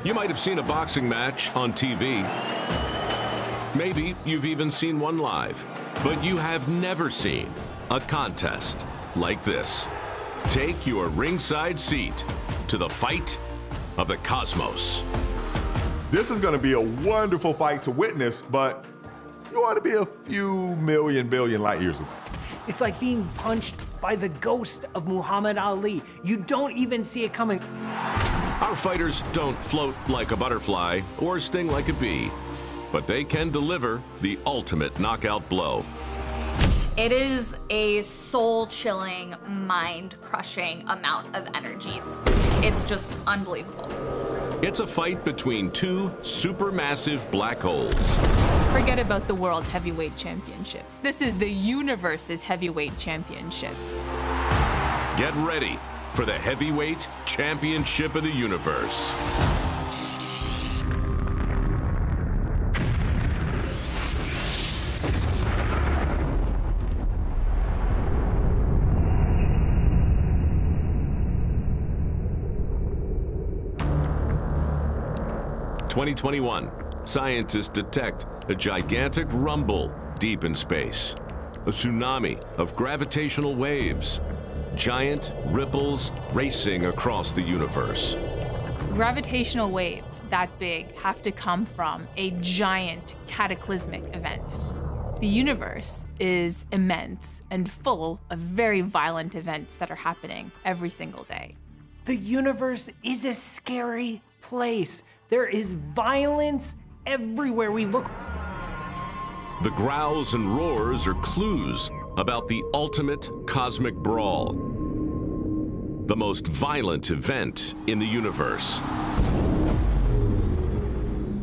You might have seen a boxing match on TV. Maybe you've even seen one live, but you have never seen a contest like this. Take your ringside seat to the fight of the cosmos. This is going to be a wonderful fight to witness, but you ought to be a few million, billion light years away. It's like being punched by the ghost of Muhammad Ali. You don't even see it coming. Our fighters don't float like a butterfly or sting like a bee, but they can deliver the ultimate knockout blow. It is a soul-chilling, mind-crushing amount of energy. It's just unbelievable. It's a fight between two supermassive black holes. Forget about the World Heavyweight Championships. This is the universe's heavyweight championships. Get ready for the Heavyweight Championship of the Universe. In 2021, scientists detect a gigantic rumble deep in space, a tsunami of gravitational waves, giant ripples racing across the universe. Gravitational waves that big have to come from a giant cataclysmic event. The universe is immense and full of very violent events that are happening every single day. The universe is a scary place. There is violence everywhere we look. The growls and roars are clues about the ultimate cosmic brawl, the most violent event in the universe.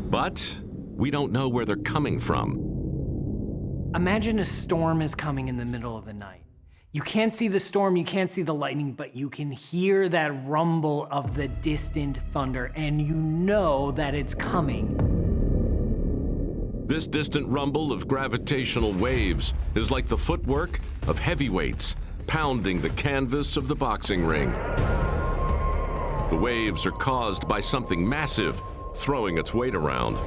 But we don't know where they're coming from. Imagine a storm is coming in the middle of the night. You can't see the storm, you can't see the lightning, but you can hear that rumble of the distant thunder, and you know that it's coming. This distant rumble of gravitational waves is like the footwork of heavyweights pounding the canvas of the boxing ring. The waves are caused by something massive throwing its weight around.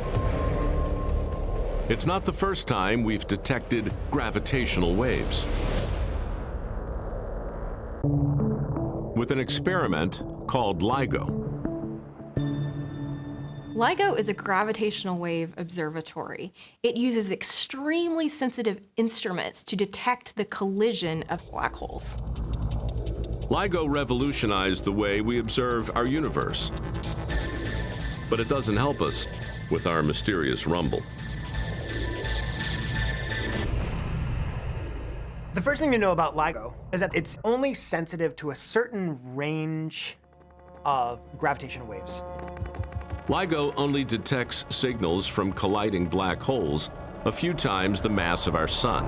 It's not the first time we've detected gravitational waves. With an experiment called LIGO. LIGO is a gravitational wave observatory. It uses extremely sensitive instruments to detect the collision of black holes. LIGO revolutionized the way we observe our universe. But it doesn't help us with our mysterious rumble. The first thing to know about LIGO is that it's only sensitive to a certain range of gravitational waves. LIGO only detects signals from colliding black holes a few times the mass of our sun.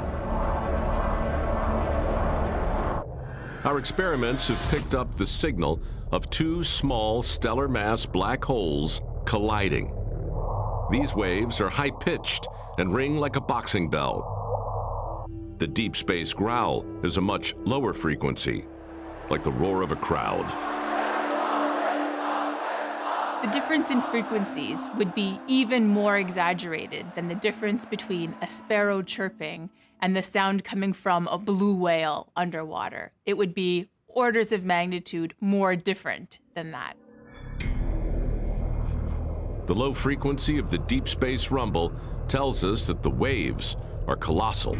Our experiments have picked up the signal of two small stellar mass black holes colliding. These waves are high-pitched and ring like a boxing bell. The deep space growl is a much lower frequency, like the roar of a crowd. The difference in frequencies would be even more exaggerated than the difference between a sparrow chirping and the sound coming from a blue whale underwater. It would be orders of magnitude more different than that. The low frequency of the deep space rumble tells us that the waves are colossal.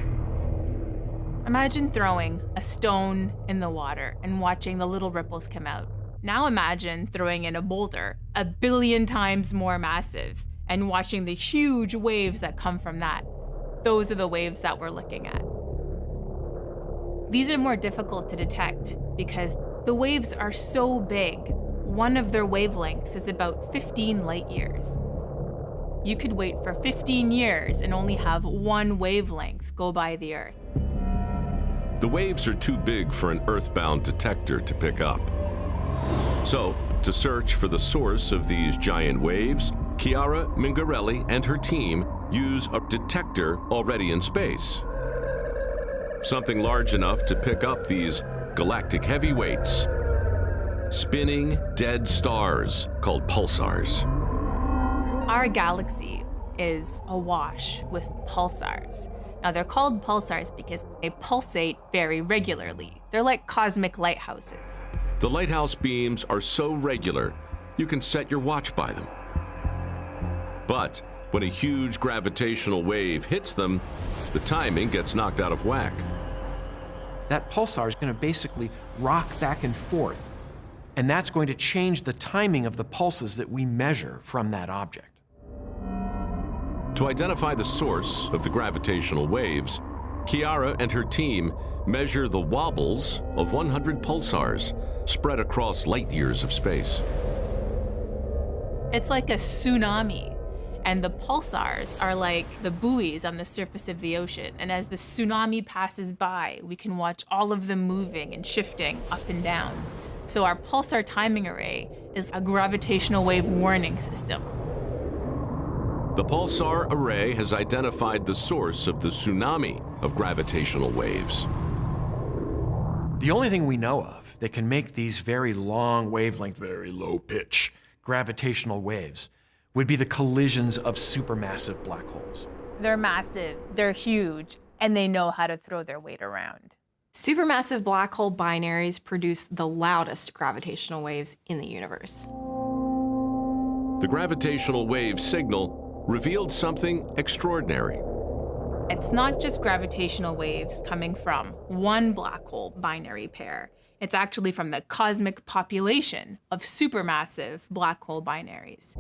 Imagine throwing a stone in the water and watching the little ripples come out. Now imagine throwing in a boulder, 1 billion times more massive, and watching the huge waves that come from that. Those are the waves that we're looking at. These are more difficult to detect because the waves are so big. One of their wavelengths is about 15 light years. You could wait for 15 years and only have one wavelength go by the Earth. The waves are too big for an earthbound detector to pick up. So, to search for the source of these giant waves, Chiara Mingarelli and her team use a detector already in space. Something large enough to pick up these galactic heavyweights, spinning dead stars called pulsars. Our galaxy is awash with pulsars. Now, they're called pulsars because they pulsate very regularly. They're like cosmic lighthouses. The lighthouse beams are so regular, you can set your watch by them. But when a huge gravitational wave hits them, the timing gets knocked out of whack. That pulsar is going to basically rock back and forth, and that's going to change the timing of the pulses that we measure from that object. To identify the source of the gravitational waves, Chiara and her team measure the wobbles of 100 pulsars spread across light years of space. It's like a tsunami, and the pulsars are like the buoys on the surface of the ocean. And as the tsunami passes by, we can watch all of them moving and shifting up and down. So our pulsar timing array is a gravitational wave warning system. The pulsar array has identified the source of the tsunami of gravitational waves. The only thing we know of that can make these very long wavelength, very low pitch gravitational waves would be the collisions of supermassive black holes. They're massive, they're huge, and they know how to throw their weight around. Supermassive black hole binaries produce the loudest gravitational waves in the universe. The gravitational wave signal revealed something extraordinary. It's not just gravitational waves coming from one black hole binary pair. It's actually from the cosmic population of supermassive black hole binaries.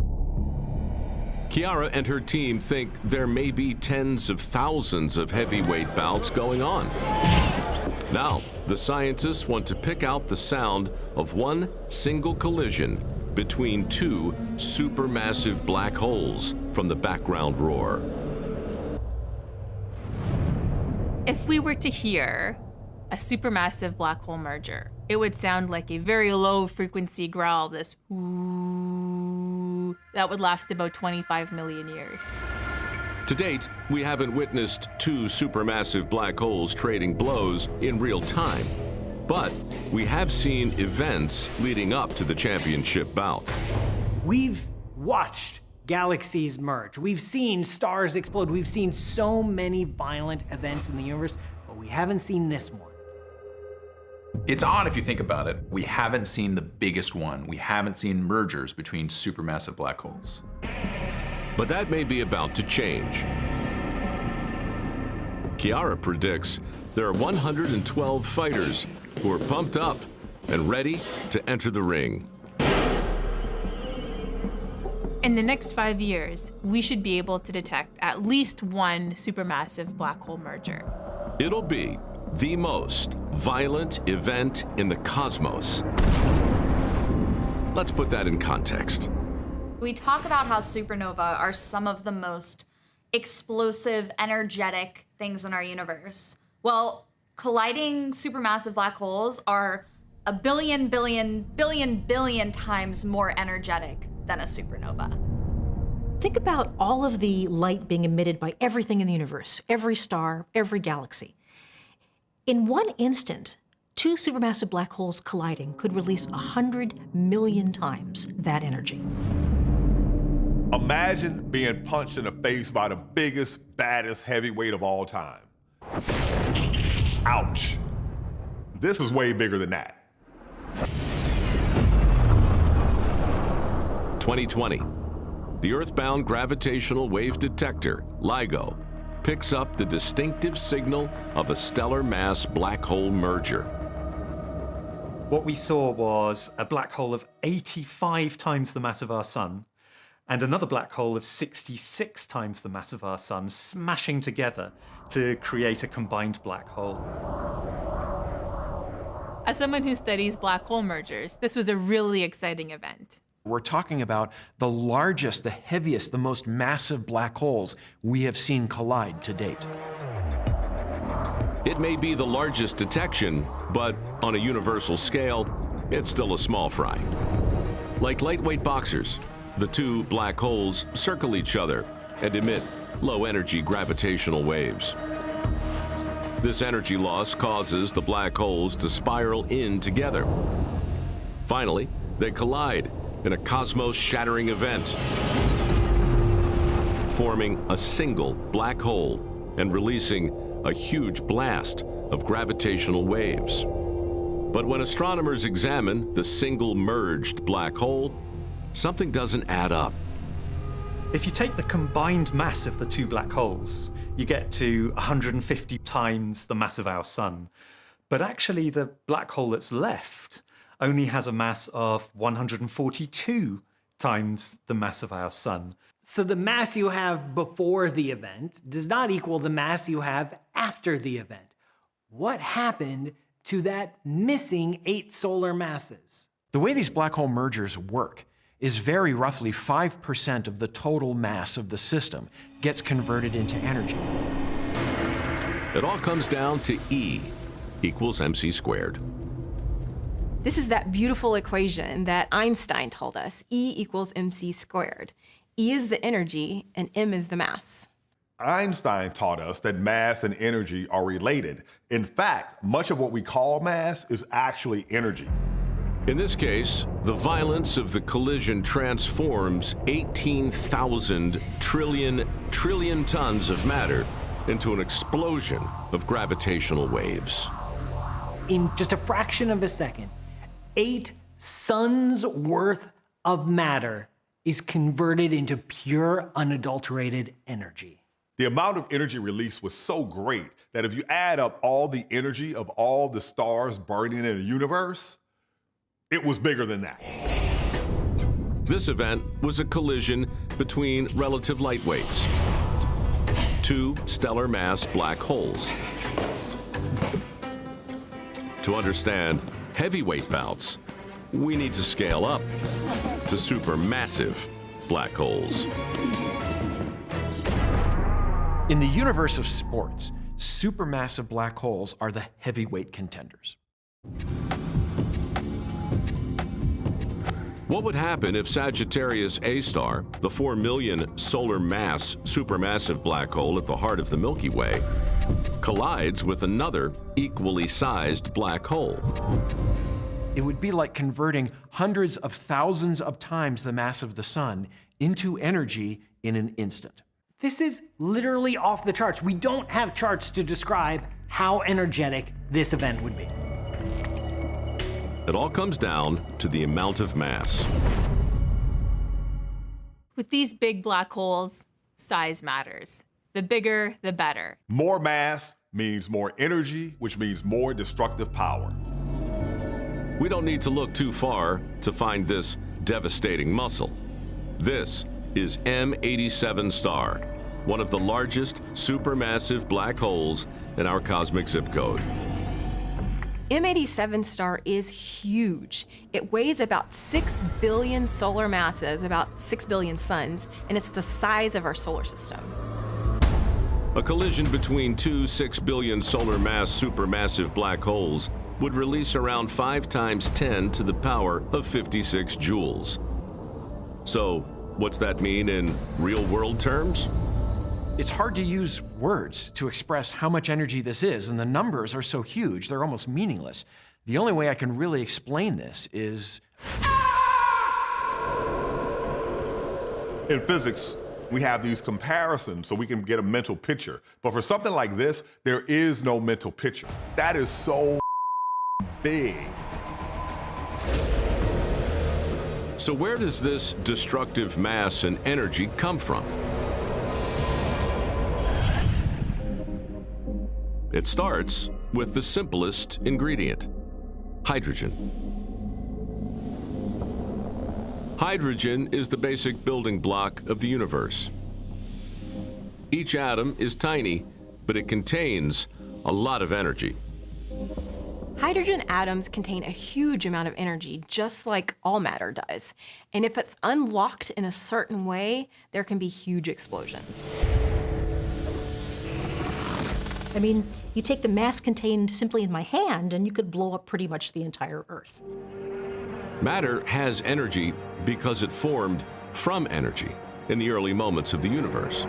Chiara and her team think there may be tens of thousands of heavyweight bouts going on. Now, the scientists want to pick out the sound of one single collision between two supermassive black holes from the background roar. If we were to hear a supermassive black hole merger, it would sound like a very low frequency growl, this whoo, that would last about 25 million years. To date, we haven't witnessed two supermassive black holes trading blows in real time. But we have seen events leading up to the championship bout. We've watched galaxies merge. We've seen stars explode. We've seen so many violent events in the universe, but we haven't seen this one. It's odd if you think about it. We haven't seen the biggest one. We haven't seen mergers between supermassive black holes. But that may be about to change. Chiara predicts there are 112 fighters who are pumped up and ready to enter the ring. In the next 5 years, we should be able to detect at least one supermassive black hole merger. It'll be the most violent event in the cosmos. Let's put that in context. We talk about how supernova are some of the most explosive, energetic things in our universe. Well, colliding supermassive black holes are a billion times more energetic than a supernova. Think about all of the light being emitted by everything in the universe, every star, every galaxy. In one instant, two supermassive black holes colliding could release 100 million times that energy. Imagine being punched in the face by the biggest, baddest heavyweight of all time. Ouch. This is way bigger than that. 2020. The Earthbound Gravitational Wave Detector, LIGO, picks up the distinctive signal of a stellar mass black hole merger. What we saw was a black hole of 85 times the mass of our sun and another black hole of 66 times the mass of our sun smashing together to create a combined black hole. As someone who studies black hole mergers, this was a really exciting event. We're talking about the largest, the heaviest, the most massive black holes we have seen collide to date. It may be the largest detection, but on a universal scale, it's still a small fry. Like lightweight boxers, the two black holes circle each other and emit low-energy gravitational waves. This energy loss causes the black holes to spiral in together. Finally, they collide in a cosmos-shattering event. forming a single black hole and releasing a huge blast of gravitational waves. But when astronomers examine the single merged black hole, something doesn't add up. If you take the combined mass of the two black holes, you get to 150 times the mass of our sun. But actually, the black hole that's left only has a mass of 142 times the mass of our sun. So the mass you have before the event does not equal the mass you have after the event. What happened to that missing 8 solar masses? The way these black hole mergers work is very roughly 5% of the total mass of the system gets converted into energy. It all comes down to E equals mc squared. This is that beautiful equation that Einstein told us, E equals mc squared. E is the energy and m is the mass. Einstein taught us that mass and energy are related. In fact, much of what we call mass is actually energy. In this case, the violence of the collision transforms 18,000 trillion tons of matter into an explosion of gravitational waves. In just a fraction of a second, 8 suns worth of matter is converted into pure, unadulterated energy. The amount of energy released was so great that if you add up all the energy of all the stars burning in the universe, it was bigger than that. This event was a collision between relative light weights, 2 stellar mass black holes. To understand heavyweight bouts, we need to scale up to supermassive black holes. In the universe of sports, supermassive black holes are the heavyweight contenders. What would happen if Sagittarius A star, the 4 million solar mass supermassive black hole at the heart of the Milky Way, collides with another equally sized black hole? It would be like converting hundreds of thousands of times the mass of the sun into energy in an instant. This is literally off the charts. We don't have charts to describe how energetic this event would be. It all comes down to the amount of mass. With these big black holes, size matters. The bigger, the better. More mass means more energy, which means more destructive power. We don't need to look too far to find this devastating muscle. This is M87 star, one of the largest supermassive black holes in our cosmic zip code. M87 star is huge. It weighs about 6 billion solar masses, about 6 billion suns, and it's the size of our solar system. A collision between 2 6 billion solar mass supermassive black holes would release around 5 times 10 to the power of 56 joules. So, what's that mean in real-world terms? It's hard to use words to express how much energy this is, and the numbers are so huge, they're almost meaningless. The only way I can really explain this is... In physics, we have these comparisons so we can get a mental picture. But for something like this, there is no mental picture. That is so big. So where does this destructive mass and energy come from? It starts with the simplest ingredient, hydrogen. Hydrogen is the basic building block of the universe. Each atom is tiny, but it contains a lot of energy. Hydrogen atoms contain a huge amount of energy, just like all matter does. And if it's unlocked in a certain way, there can be huge explosions. I mean, you take the mass contained simply in my hand and you could blow up pretty much the entire Earth. Matter has energy because it formed from energy in the early moments of the universe.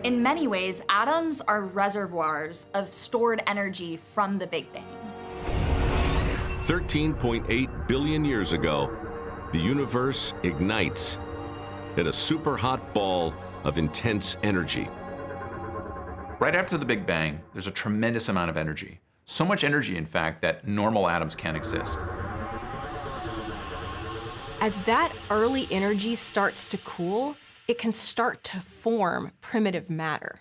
In many ways, atoms are reservoirs of stored energy from the Big Bang. 13.8 billion years ago, the universe ignites, in a super hot ball of intense energy. Right after the Big Bang, there's a tremendous amount of energy. So much energy, in fact, that normal atoms can't exist. As that early energy starts to cool, it can start to form primitive matter.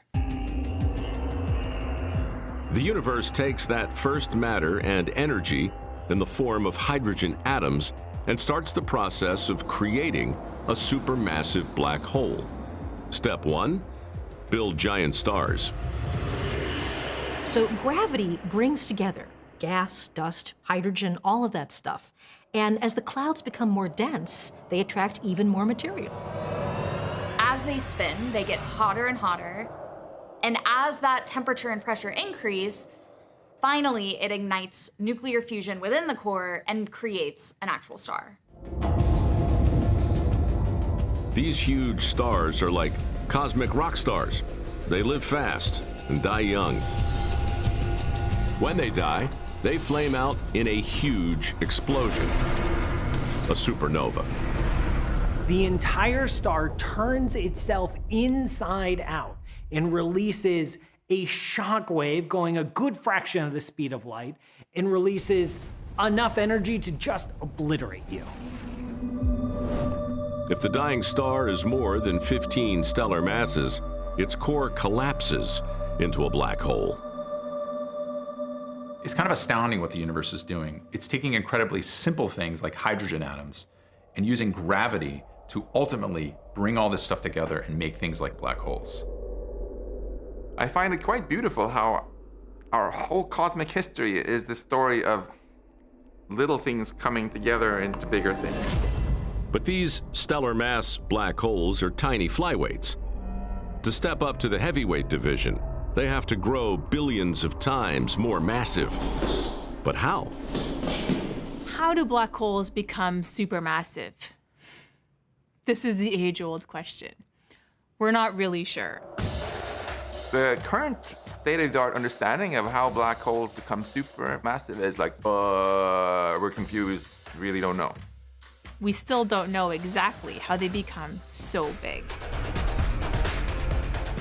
The universe takes that first matter and energy in the form of hydrogen atoms and starts the process of creating a supermassive black hole. Step 1, build giant stars. So gravity brings together gas, dust, hydrogen, all of that stuff. And as the clouds become more dense, they attract even more material. As they spin, they get hotter and hotter. And as that temperature and pressure increase, finally it ignites nuclear fusion within the core and creates an actual star. These huge stars are like cosmic rock stars. They live fast and die young. When they die, they flame out in a huge explosion, a supernova. The entire star turns itself inside out and releases a shock wave going a good fraction of the speed of light and releases enough energy to just obliterate you. If the dying star is more than 15 stellar masses, its core collapses into a black hole. It's kind of astounding what the universe is doing. It's taking incredibly simple things like hydrogen atoms and using gravity to ultimately bring all this stuff together and make things like black holes. I find it quite beautiful how our whole cosmic history is the story of little things coming together into bigger things. But these stellar mass black holes are tiny flyweights. To step up to the heavyweight division, they have to grow billions of times more massive. But how? How do black holes become supermassive? This is the age-old question. We're not really sure. The current state-of-the-art understanding of how black holes become supermassive is like, we're confused, really don't know. We still don't know exactly how they become so big.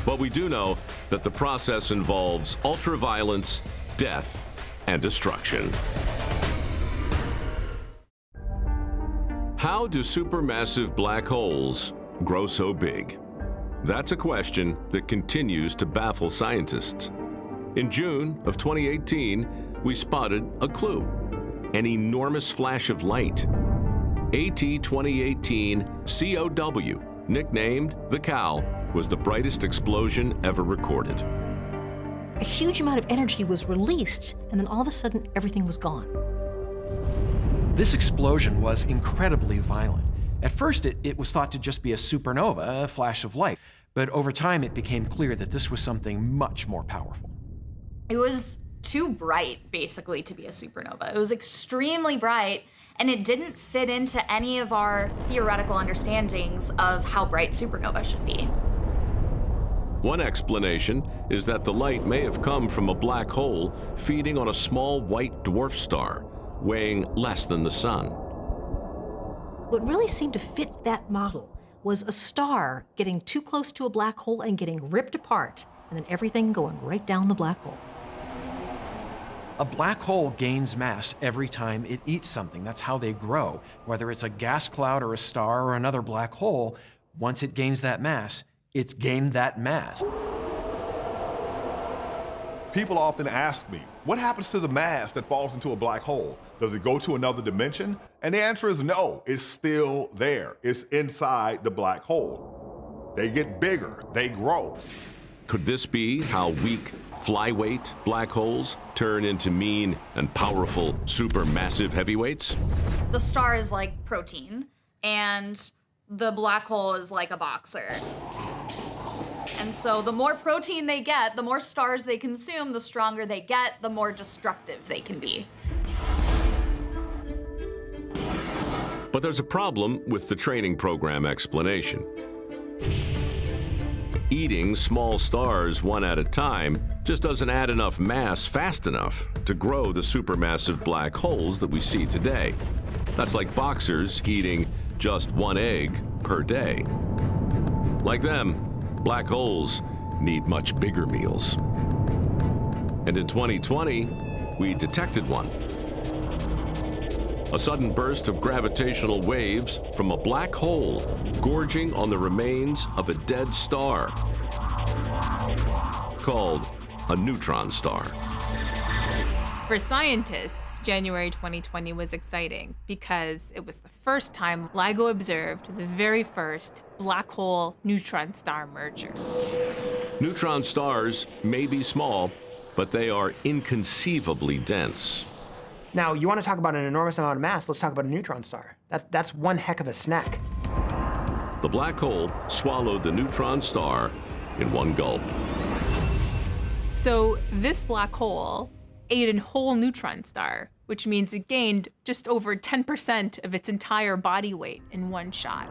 But we do know that the process involves ultraviolence, death, and destruction. How do supermassive black holes grow so big? That's a question that continues to baffle scientists. In June of 2018, we spotted a clue, an enormous flash of light. AT2018 COW, nicknamed the Cow, was the brightest explosion ever recorded. A huge amount of energy was released, and then all of a sudden, everything was gone. This explosion was incredibly violent. At first, it was thought to just be a supernova, a flash of light. But over time, it became clear that this was something much more powerful. It was too bright, basically, to be a supernova. It was extremely bright, and it didn't fit into any of our theoretical understandings of how bright supernova should be. One explanation is that the light may have come from a black hole feeding on a small white dwarf star, weighing less than the sun. What really seemed to fit that model was a star getting too close to a black hole and getting ripped apart, and then everything going right down the black hole. A black hole gains mass every time it eats something. That's how they grow. Whether it's a gas cloud or a star or another black hole, once it gains that mass, it's gained that mass. People often ask me, what happens to the mass that falls into a black hole? Does it go to another dimension? And the answer is no, it's still there. It's inside the black hole. They get bigger, they grow. Could this be how weak, flyweight black holes turn into mean and powerful, supermassive heavyweights? The star is like protein, and the black hole is like a boxer. And so the more protein they get, the more stars they consume, the stronger they get, the more destructive they can be. But there's a problem with the training program explanation. Eating small stars one at a time just doesn't add enough mass fast enough to grow the supermassive black holes that we see today. That's like boxers eating just one egg per day. Like them, black holes need much bigger meals. And in 2020, we detected one. A sudden burst of gravitational waves from a black hole gorging on the remains of a dead star called a neutron star. For scientists, January 2020 was exciting because it was the first time LIGO observed the very first black hole neutron star merger. Neutron stars may be small, but they are inconceivably dense. Now, you want to talk about an enormous amount of mass, let's talk about a neutron star. That's one heck of a snack. The black hole swallowed the neutron star in one gulp. So this black hole ate a whole neutron star, which means it gained just over 10% of its entire body weight in one shot.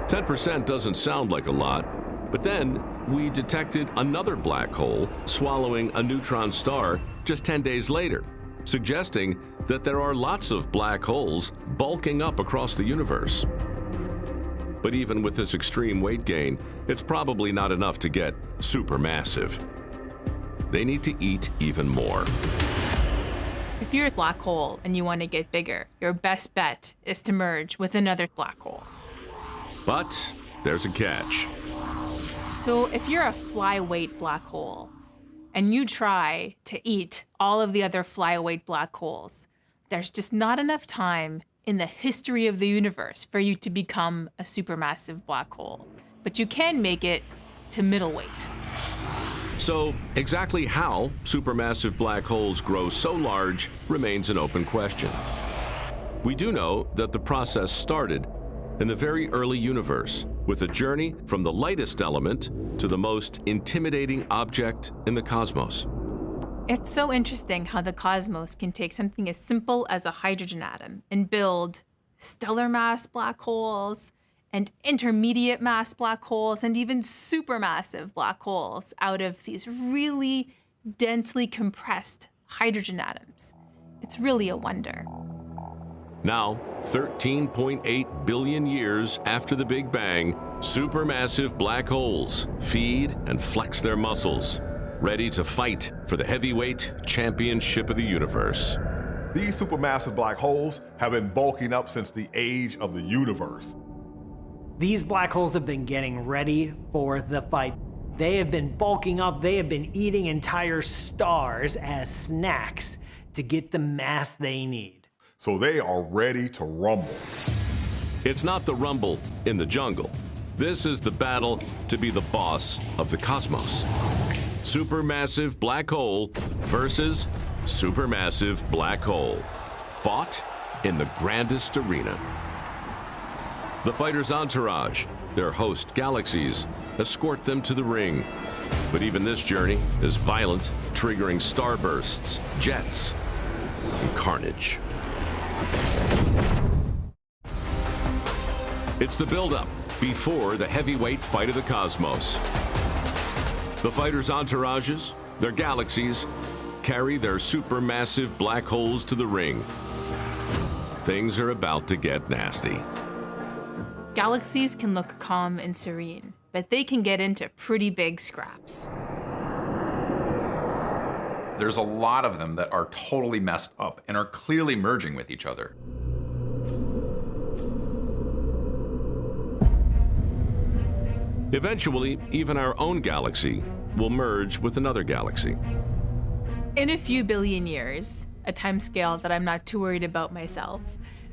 10% doesn't sound like a lot, but then we detected another black hole swallowing a neutron star just 10 days later, suggesting that there are lots of black holes bulking up across the universe. But even with this extreme weight gain, it's probably not enough to get supermassive. They need to eat even more. If you're a black hole and you want to get bigger, your best bet is to merge with another black hole. But there's a catch. So if you're a flyweight black hole and you try to eat all of the other flyweight black holes, there's just not enough time in the history of the universe for you to become a supermassive black hole. But you can make it to middleweight. So exactly how supermassive black holes grow so large remains an open question. We do know that the process started in the very early universe with a journey from the lightest element to the most intimidating object in the cosmos. It's so interesting how the cosmos can take something as simple as a hydrogen atom and build stellar mass black holes and intermediate mass black holes and even supermassive black holes out of these really densely compressed hydrogen atoms. It's really a wonder. Now, 13.8 billion years after the Big Bang, supermassive black holes feed and flex their muscles, ready to fight for the heavyweight championship of the universe. These supermassive black holes have been bulking up since the age of the universe. These black holes have been getting ready for the fight. They have been bulking up, they have been eating entire stars as snacks to get the mass they need. So they are ready to rumble. It's not the rumble in the jungle. This is the battle to be the boss of the cosmos. Supermassive black hole versus supermassive black hole, fought in the grandest arena. The fighter's entourage, their host galaxies, escort them to the ring. But even this journey is violent, triggering starbursts, jets, and carnage. It's the buildup before the heavyweight fight of the cosmos. The fighters' entourages, their galaxies, carry their supermassive black holes to the ring. Things are about to get nasty. Galaxies can look calm and serene, but they can get into pretty big scraps. There's a lot of them that are totally messed up and are clearly merging with each other. Eventually, even our own galaxy will merge with another galaxy. In a few billion years, a timescale that I'm not too worried about myself,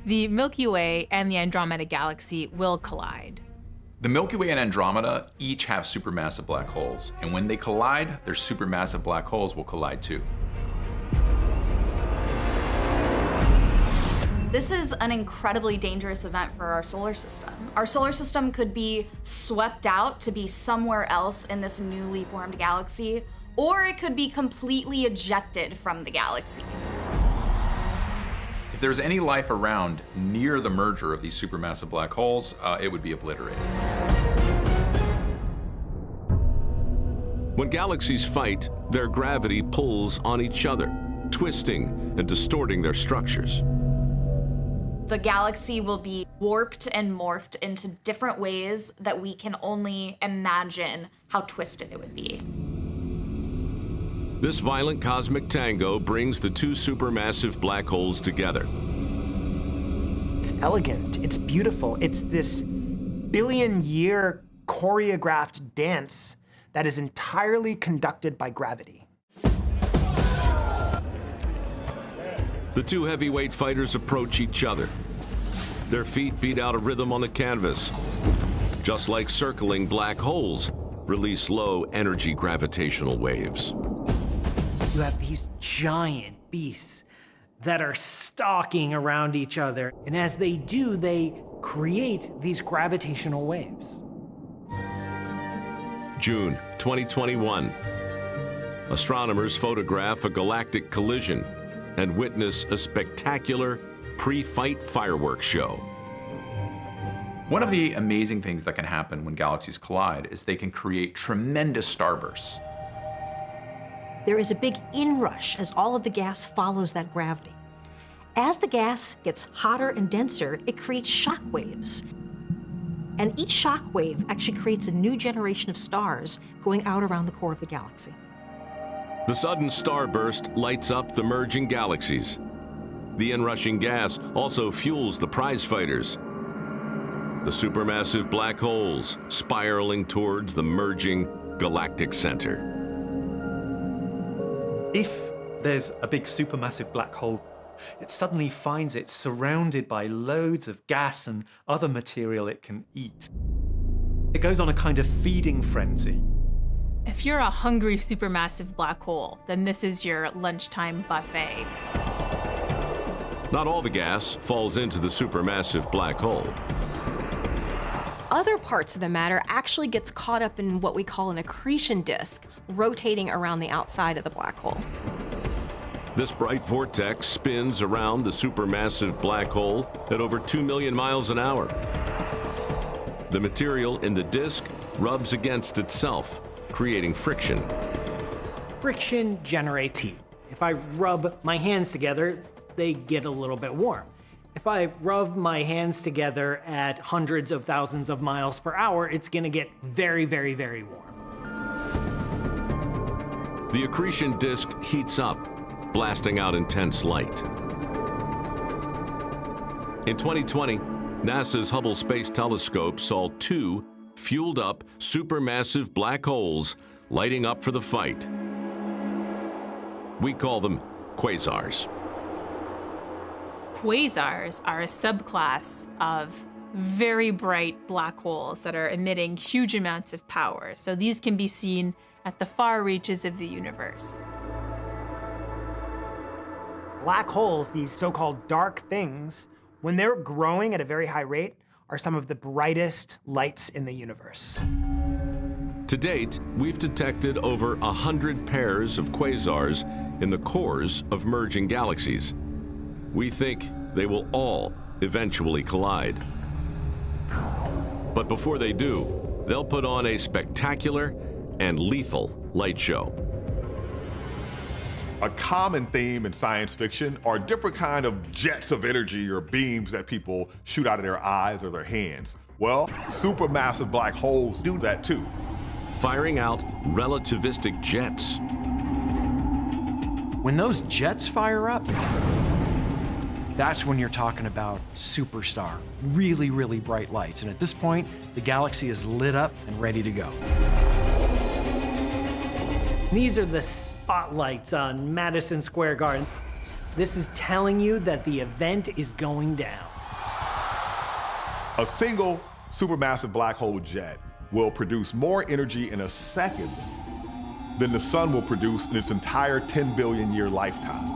the Milky Way and the Andromeda Galaxy will collide. The Milky Way and Andromeda each have supermassive black holes, and when they collide, their supermassive black holes will collide too. This is an incredibly dangerous event for our solar system. Our solar system could be swept out to be somewhere else in this newly formed galaxy, or it could be completely ejected from the galaxy. If there's any life around near the merger of these supermassive black holes, it would be obliterated. When galaxies fight, their gravity pulls on each other, twisting and distorting their structures. the galaxy will be warped and morphed into different ways that we can only imagine how twisted it would be. This violent cosmic tango brings the two supermassive black holes together. It's elegant, it's beautiful, it's this billion-year choreographed dance that is entirely conducted by gravity. The two heavyweight fighters approach each other. Their feet beat out a rhythm on the canvas. Just like circling black holes release low energy gravitational waves. You have these giant beasts that are stalking around each other, and as they do, they create these gravitational waves. June 2021. Astronomers photograph a galactic collision and witness a spectacular pre-fight fireworks show. One of the amazing things that can happen when galaxies collide is they can create tremendous starbursts. There is a big inrush as all of the gas follows that gravity. As the gas gets hotter and denser, it creates shock waves. And each shock wave actually creates a new generation of stars going out around the core of the galaxy. The sudden starburst lights up the merging galaxies. The inrushing gas also fuels the prize fighters. The supermassive black holes spiraling towards the merging galactic center. If there's a big supermassive black hole, it suddenly finds it's surrounded by loads of gas and other material it can eat. It goes on a kind of feeding frenzy. If you're a hungry supermassive black hole, then this is your lunchtime buffet. Not all the gas falls into the supermassive black hole. Other parts of the matter actually gets caught up in what we call an accretion disk, rotating around the outside of the black hole. This bright vortex spins around the supermassive black hole at over 2 million miles an hour. The material in the disk rubs against itself, creating friction. Friction generates heat. If I rub my hands together, they get a little bit warm. If I rub my hands together at hundreds of thousands of miles per hour, it's gonna get very, very, very warm. The accretion disk heats up, blasting out intense light. In 2020, NASA's Hubble Space Telescope saw two fueled-up supermassive black holes lighting up for the fight. We call them quasars. Quasars are a subclass of very bright black holes that are emitting huge amounts of power. So these can be seen at the far reaches of the universe. Black holes, these so-called dark things, when they're growing at a very high rate, are some of the brightest lights in the universe. To date, we've detected over 100 pairs of quasars in the cores of merging galaxies. We think they will all eventually collide. But before they do, they'll put on a spectacular and lethal light show. A common theme in science fiction are different kind of jets of energy or beams that people shoot out of their eyes or their hands. Well, supermassive black holes do that too. Firing out relativistic jets. When those jets fire up, that's when you're talking about superstar, really, really bright lights. And at this point, the galaxy is lit up and ready to go. These are the spotlights on Madison Square Garden. This is telling you that the event is going down. A single supermassive black hole jet will produce more energy in a second than the sun will produce in its entire 10 billion year lifetime.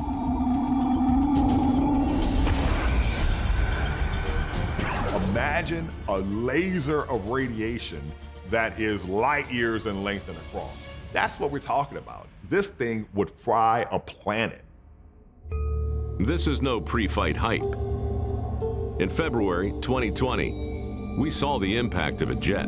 Imagine a laser of radiation that is light years in length and across. That's what we're talking about. This thing would fry a planet. This is no pre-fight hype. In February 2020, we saw the impact of a jet.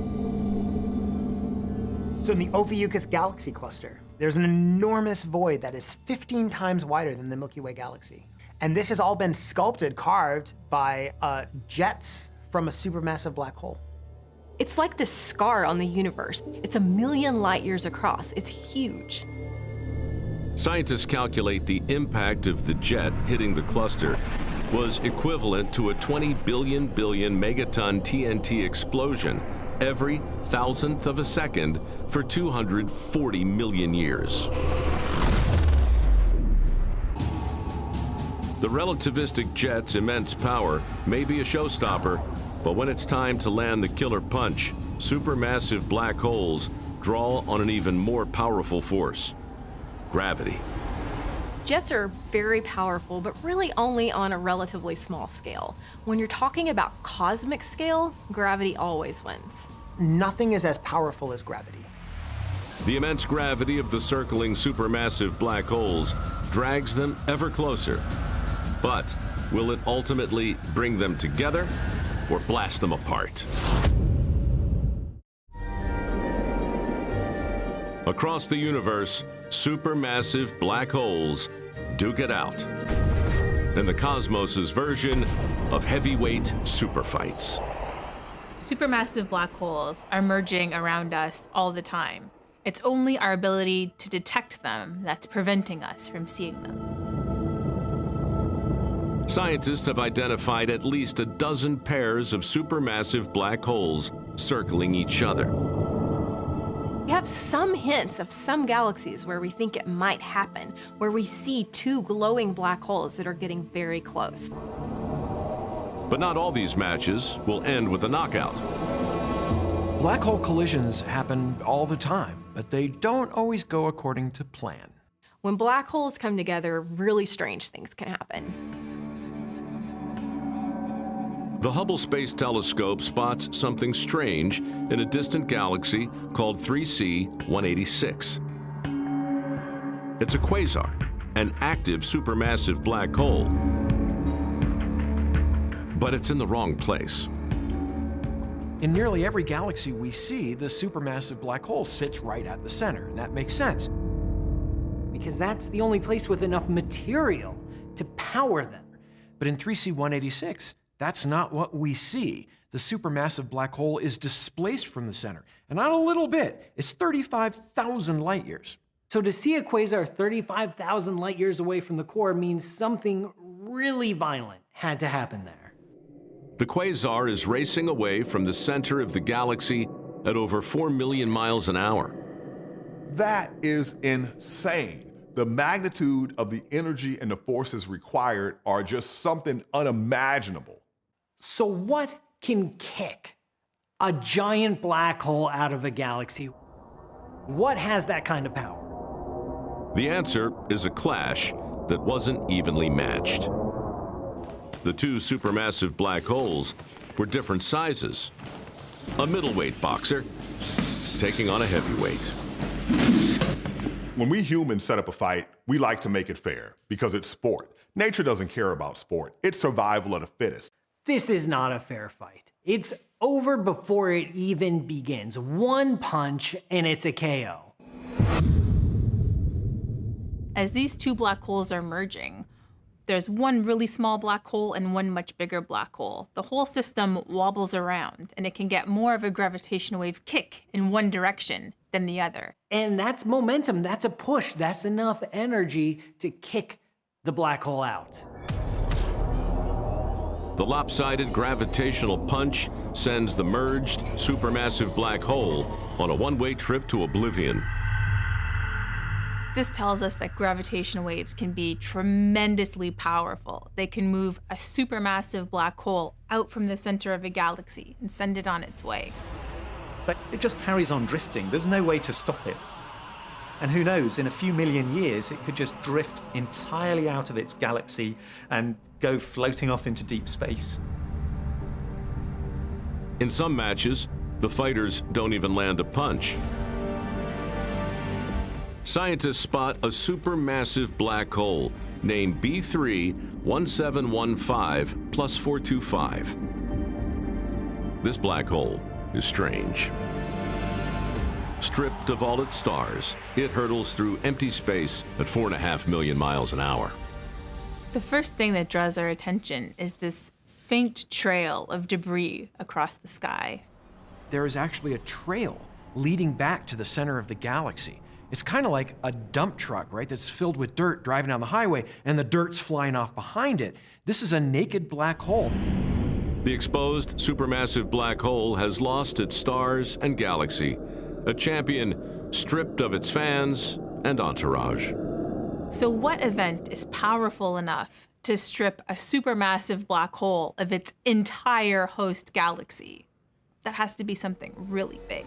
So in the Ophiuchus galaxy cluster, there's an enormous void that is 15 times wider than the Milky Way galaxy. And this has all been sculpted, carved by jets from a supermassive black hole. It's like this scar on the universe. It's 1 million light years across. It's huge. Scientists calculate the impact of the jet hitting the cluster was equivalent to a 20 billion megaton TNT explosion every 1,000th of a second for 240 million years. The relativistic jet's immense power may be a showstopper, but when it's time to land the killer punch, supermassive black holes draw on an even more powerful force: gravity. Jets are very powerful, but really only on a relatively small scale. When you're talking about cosmic scale, gravity always wins. Nothing is as powerful as gravity. The immense gravity of the circling supermassive black holes drags them ever closer. But will it ultimately bring them together or blast them apart? Across the universe, supermassive black holes duke it out in the cosmos's version of heavyweight superfights. Supermassive black holes are merging around us all the time. It's only our ability to detect them that's preventing us from seeing them. Scientists have identified at least a dozen pairs of supermassive black holes circling each other. We have some hints of some galaxies where we think it might happen, where we see two glowing black holes that are getting very close. But not all these matches will end with a knockout. Black hole collisions happen all the time, but they don't always go according to plan. When black holes come together, really strange things can happen. The Hubble Space Telescope spots something strange in a distant galaxy called 3C 186. It's a quasar, an active supermassive black hole. But it's in the wrong place. In nearly every galaxy we see, the supermassive black hole sits right at the center, and that makes sense. Because that's the only place with enough material to power them. But in 3C 186, that's not what we see. The supermassive black hole is displaced from the center, and not a little bit. It's 35,000 light years. So to see a quasar 35,000 light years away from the core means something really violent had to happen there. The quasar is racing away from the center of the galaxy at over 4 million miles an hour. That is insane. The magnitude of the energy and the forces required are just something unimaginable. So what can kick a giant black hole out of a galaxy? What has that kind of power? The answer is a clash that wasn't evenly matched. The two supermassive black holes were different sizes. A middleweight boxer taking on a heavyweight. When we humans set up a fight, we like to make it fair because it's sport. Nature doesn't care about sport. It's survival of the fittest. This is not a fair fight. It's over before it even begins. One punch and it's a KO. As these two black holes are merging, there's one really small black hole and one much bigger black hole. The whole system wobbles around, and it can get more of a gravitational wave kick in one direction than the other. And that's momentum, that's a push, that's enough energy to kick the black hole out. The lopsided gravitational punch sends the merged supermassive black hole on a one-way trip to oblivion. This tells us that gravitational waves can be tremendously powerful. They can move a supermassive black hole out from the center of a galaxy and send it on its way. But it just carries on drifting. There's no way to stop it. And who knows, in a few million years, it could just drift entirely out of its galaxy and go floating off into deep space. In some matches, the fighters don't even land a punch. Scientists spot a supermassive black hole named B3 1715 plus 425. This black hole is strange. Stripped of all its stars, it hurtles through empty space at 4.5 million miles an hour. The first thing that draws our attention is this faint trail of debris across the sky. There is actually a trail leading back to the center of the galaxy. It's kind of like a dump truck, right, that's filled with dirt driving down the highway, and the dirt's flying off behind it. This is a naked black hole. The exposed supermassive black hole has lost its stars and galaxy, a champion stripped of its fans and entourage. So what event is powerful enough to strip a supermassive black hole of its entire host galaxy? That has to be something really big.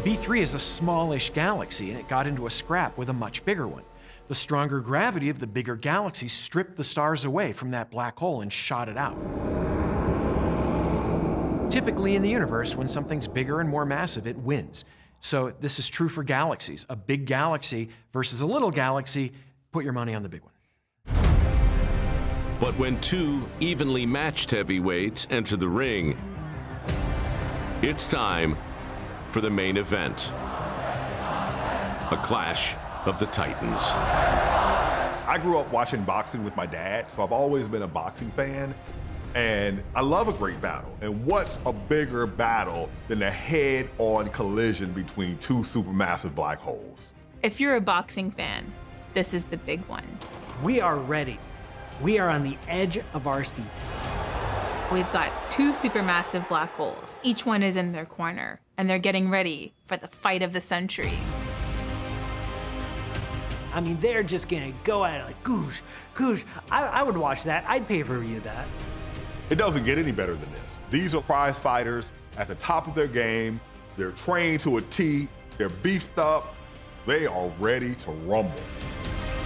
B3 is a smallish galaxy, and it got into a scrap with a much bigger one. The stronger gravity of the bigger galaxy stripped the stars away from that black hole and shot it out. Typically in the universe, when something's bigger and more massive, it wins. So this is true for galaxies. A big galaxy versus a little galaxy, put your money on the big one. But when two evenly matched heavyweights enter the ring, it's time for the main event. A clash of the Titans. I grew up watching boxing with my dad, so I've always been a boxing fan. And I love a great battle. And what's a bigger battle than a head-on collision between two supermassive black holes? If you're a boxing fan, this is the big one. We are ready. We are on the edge of our seats. We've got two supermassive black holes. Each one is in their corner, and they're getting ready for the fight of the century. I mean, they're just gonna go at it like, goosh, goosh. I would watch that. I'd pay-per-view that. It doesn't get any better than this. These are prize fighters at the top of their game. They're trained to a T. They're beefed up. They are ready to rumble.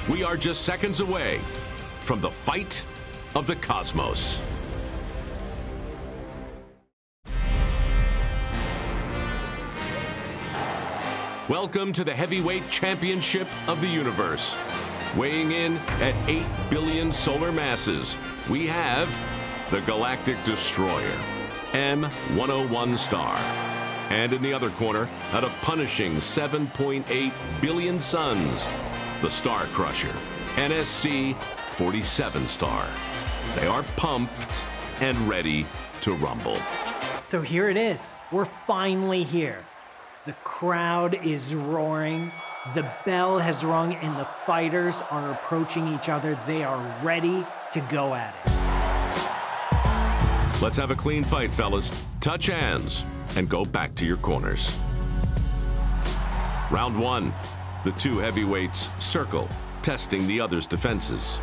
We are just seconds away from the fight of the cosmos. Welcome to the heavyweight championship of the universe. Weighing in at 8 billion solar masses, we have the Galactic Destroyer, M101 Star. And in the other corner, at a punishing 7.8 billion suns, the Star Crusher, NSC 47 Star. They are pumped and ready to rumble. So here it is. We're finally here. The crowd is roaring. The bell has rung and the fighters are approaching each other. They are ready to go at it. Let's have a clean fight, fellas. Touch hands and go back to your corners. Round one, the two heavyweights circle, testing the other's defenses.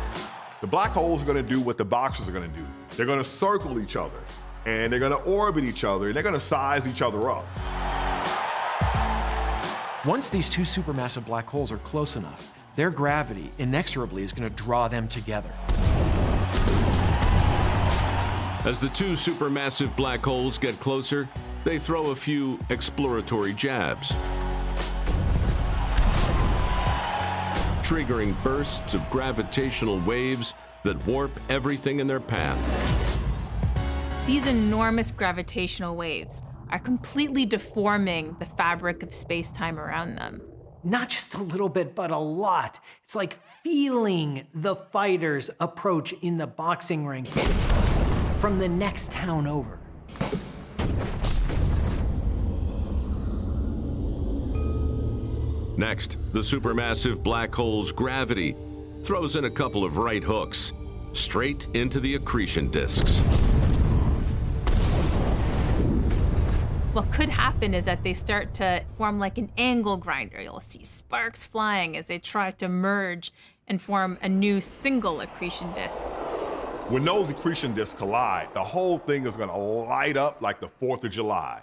The black holes are gonna do what the boxers are gonna do. They're gonna circle each other, and they're gonna orbit each other, and they're gonna size each other up. Once these two supermassive black holes are close enough, their gravity inexorably is going to draw them together. As the two supermassive black holes get closer, they throw a few exploratory jabs, triggering bursts of gravitational waves that warp everything in their path. These enormous gravitational waves are completely deforming the fabric of space-time around them. Not just a little bit, but a lot. It's like feeling the fighters approach in the boxing ring from the next town over. Next, the supermassive black hole's gravity throws in a couple of right hooks straight into the accretion disks. What could happen is that they start to form like an angle grinder. You'll see sparks flying as they try to merge and form a new single accretion disk. When those accretion disks collide, the whole thing is gonna light up like the 4th of July.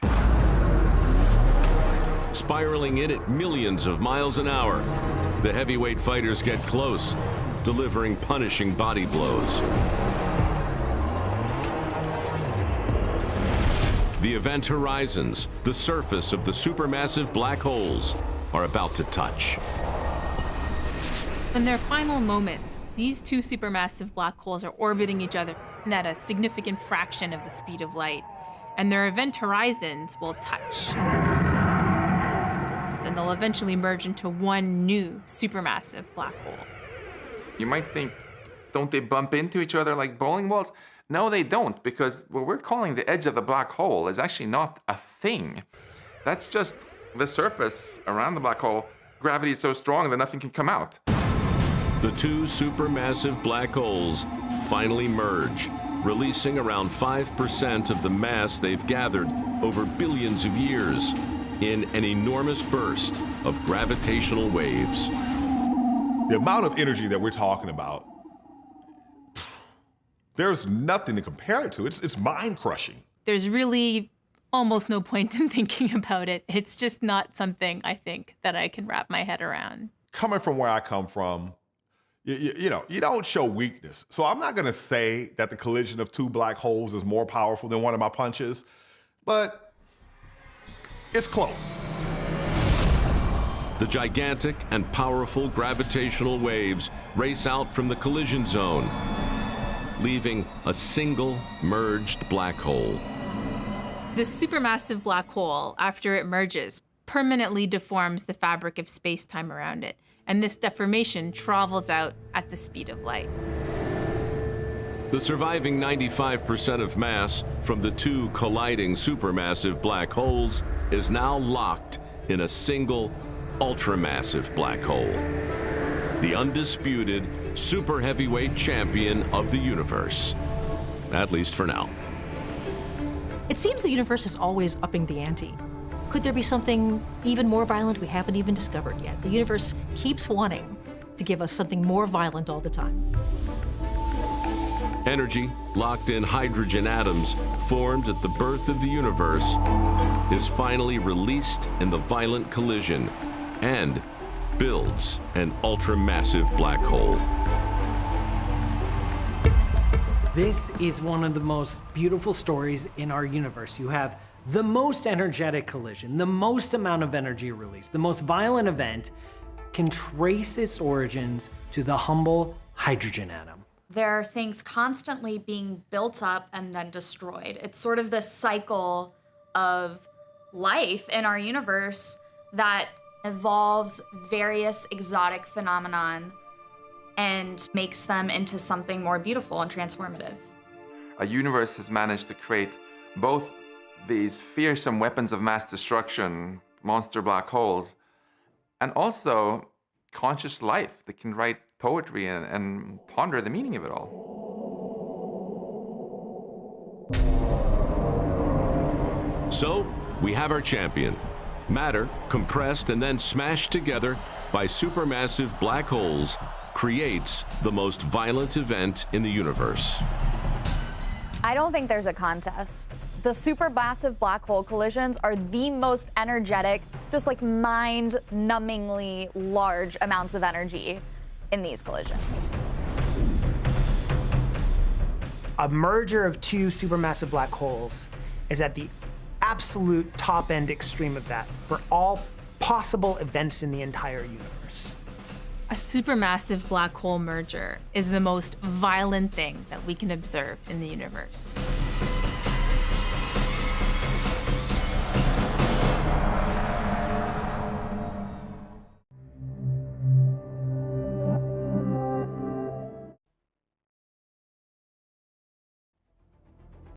Spiraling in at millions of miles an hour, the heavyweight fighters get close, delivering punishing body blows. The event horizons, the surface of the supermassive black holes, are about to touch. In their final moments, these two supermassive black holes are orbiting each other at a significant fraction of the speed of light, and their event horizons will touch. And they'll eventually merge into one new supermassive black hole. You might think, don't they bump into each other like bowling balls? No, they don't, because what we're calling the edge of the black hole is actually not a thing. That's just the surface around the black hole. Gravity is so strong that nothing can come out. The two supermassive black holes finally merge, releasing around 5% of the mass they've gathered over billions of years in an enormous burst of gravitational waves. The amount of energy that we're talking about, there's nothing to compare it to. It's mind-crushing. There's really almost no point in thinking about it. It's just not something, I think, that I can wrap my head around. Coming from where I come from, you know, you don't show weakness. So I'm not going to say that the collision of two black holes is more powerful than one of my punches, but it's close. The gigantic and powerful gravitational waves race out from the collision zone, leaving a single merged black hole. This supermassive black hole, after it merges, permanently deforms the fabric of space-time around it, and this deformation travels out at the speed of light. The surviving 95% of mass from the two colliding supermassive black holes is now locked in a single ultramassive black hole. The undisputed super heavyweight champion of the universe, at least for now. It seems the universe is always upping the ante. Could there be something even more violent we haven't even discovered yet? The universe keeps wanting to give us something more violent all the time. Energy locked in hydrogen atoms formed at the birth of the universe is finally released in the violent collision and builds an ultramassive black hole. This is one of the most beautiful stories in our universe. You have the most energetic collision, the most amount of energy released, the most violent event can trace its origins to the humble hydrogen atom. There are things constantly being built up and then destroyed. It's sort of this cycle of life in our universe that evolves various exotic phenomenon and makes them into something more beautiful and transformative. A universe has managed to create both these fearsome weapons of mass destruction, monster black holes, and also conscious life that can write poetry and ponder the meaning of it all. So, we have our champion. Matter, compressed and then smashed together by supermassive black holes, creates the most violent event in the universe. I don't think there's a contest. The supermassive black hole collisions are the most energetic, just like mind-numbingly large amounts of energy in these collisions. A merger of two supermassive black holes is at the absolute top-end extreme of that for all possible events in the entire universe. A supermassive black hole merger is the most violent thing that we can observe in the universe.